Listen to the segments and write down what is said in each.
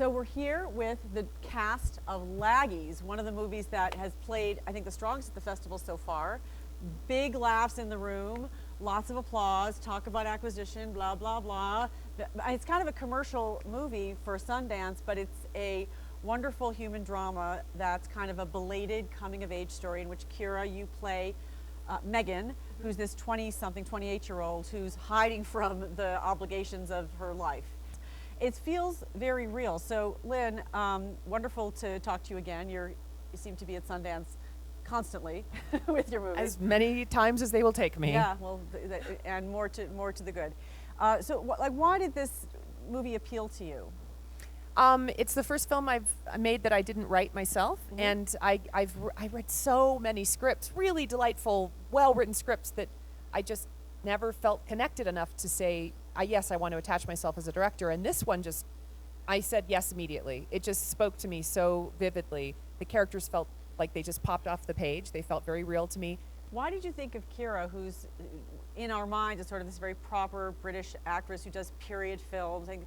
So we're here with the cast of Laggies, one of the movies that has played, I think, the strongest at the festival so far. Big laughs in the room, lots of applause, talk about acquisition, blah, blah, blah. It's kind of a commercial movie for Sundance, but it's a wonderful human drama that's kind of a belated coming-of-age story in which, Keira, you play Megan, who's this 20-something, 28-year-old who's hiding from the obligations of her life. It feels very real. So, Lynn, wonderful to talk to you again. You seem to be at Sundance constantly with your movies. As many times as they will take me. Yeah, well, and more to the good. So, why did this movie appeal to you? It's the first film I've made that I didn't write myself, and I read so many scripts, really delightful, well-written scripts that I just never felt connected enough to say, yes, I want to attach myself as a director. And this one I said yes immediately. It just spoke to me so vividly. The characters felt like they just popped off the page. They felt very real to me. Why did you think of Keira, who's in our minds as sort of this very proper British actress who does period films? And,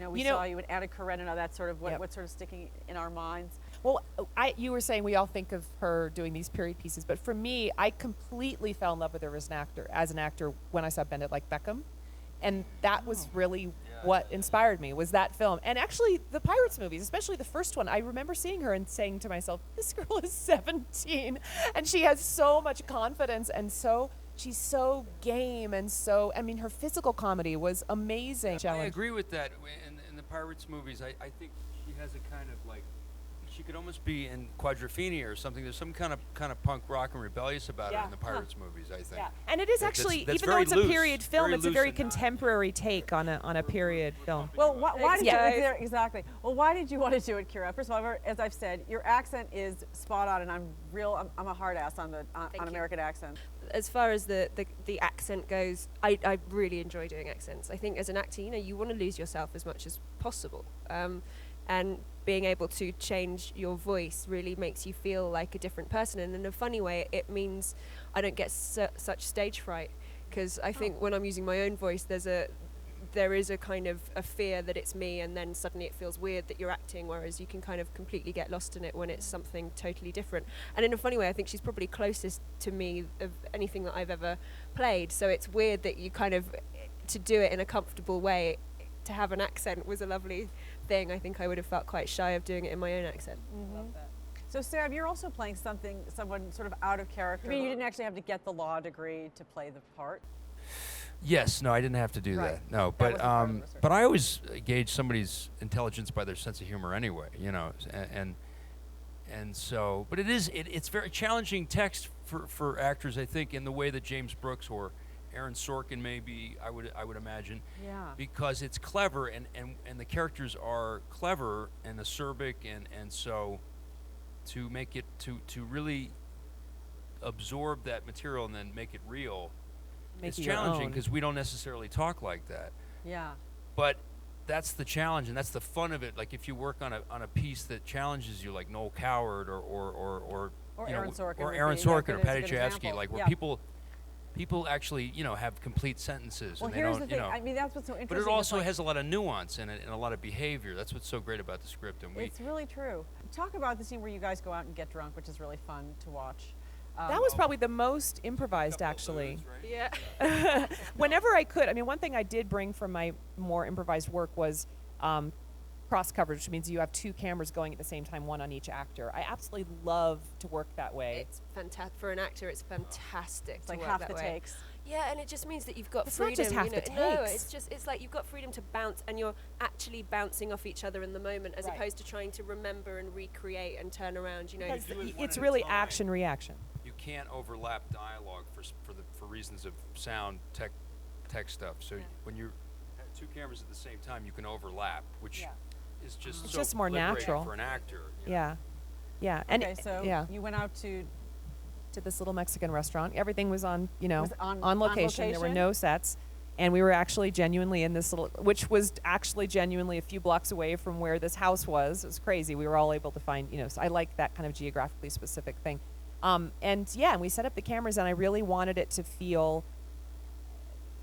we saw you in Anna Karenina, that's sort of what's sort of sticking in our minds. Well, you were saying we all think of her doing these period pieces, but for me, I completely fell in love with her as an actor when I saw Bend It Like Beckham. And that was really what inspired me, was that film. And actually, the Pirates movies, especially the first one, I remember seeing her and saying to myself, this girl is 17, and she has so much confidence, and she's so game, and her physical comedy was amazing. I agree with that. In the Pirates movies, I think she has a kind of like, she could almost be in Quadrophenia or something. There's some kind of punk rock and rebellious about her in the Pirates movies, I think. Yeah. And it is actually, that's even though it's a period film, very it's a very contemporary take on a period film. Well, why did you exactly? Well, why did you want to do it, Keira? First of all, as I've said, your accent is spot on, and I'm a hard ass on American accent. As far as the accent goes, I really enjoy doing accents. I think as an actor, you want to lose yourself as much as possible. And being able to change your voice really makes you feel like a different person. And in a funny way, it means I don't get such stage fright. Because I think when I'm using my own voice, there is a kind of a fear that it's me, and then suddenly it feels weird that you're acting, whereas you can kind of completely get lost in it when it's something totally different. And in a funny way, I think she's probably closest to me of anything that I've ever played. So it's weird that you kind of, to do it in a comfortable way, to have an accent was a lovely thing. I think I would have felt quite shy of doing it in my own accent. Mm-hmm. Love that. So Sam, you're also playing someone sort of out of character. I mean, you didn't actually have to get the law degree to play the part. Yes, no, I didn't have to do that. No, but I always gauge somebody's intelligence by their sense of humor anyway, and so. But it's very challenging text for actors, I think, in the way that James Brooks or Aaron Sorkin maybe I would imagine. Yeah. Because it's clever and the characters are clever and acerbic and so to make it to really absorb that material and then make it real. It's challenging because we don't necessarily talk like that. Yeah. But that's the challenge, and that's the fun of it. Like if you work on a piece that challenges you, like Noel Coward or Aaron Sorkin or Patty Chayefsky, like where people actually have complete sentences. Well, and they here's don't, the thing. I mean, that's what's so interesting. But it also has a lot of nuance in it and a lot of behavior. That's what's so great about the script. And it's really true. Talk about the scene where you guys go out and get drunk, which is really fun to watch. That was probably the most improvised, actually. Dudes, right? Yeah. Whenever I could. I mean, one thing I did bring from my more improvised work was cross coverage, which means you have two cameras going at the same time, one on each actor. I absolutely love to work that way. It's fantastic. For an actor, it's fantastic. It's like to work half that the way. takes. Yeah, and it just means that you've got It's freedom. not just half the No, takes. it's like you've got freedom to bounce, and you're actually bouncing off each other in the moment, as opposed to trying to remember and recreate and turn around. It's really action reaction. You can't overlap dialogue for reasons of sound tech stuff. So when you have two cameras at the same time, you can overlap, which is just It's so just more liberating natural for an actor. Yeah. And Okay, so you went out to this little Mexican restaurant. Everything was on on location. There were no sets. And we were actually genuinely in this little, which was actually genuinely a few blocks away from where this house was. It was crazy. We were all able to find, so I like that kind of geographically specific thing. And we set up the cameras, and I really wanted it to feel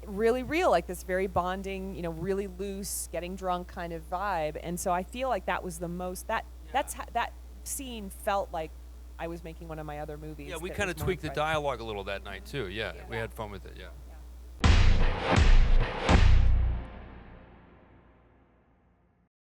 really real, like this very bonding, you know, really loose, getting drunk kind of vibe. And so I feel like that was the most that scene felt like I was making one of my other movies. Yeah, we that kind was of more tweaked the incredible. dialogue a little that night too. Yeah, we had fun with it. Yeah.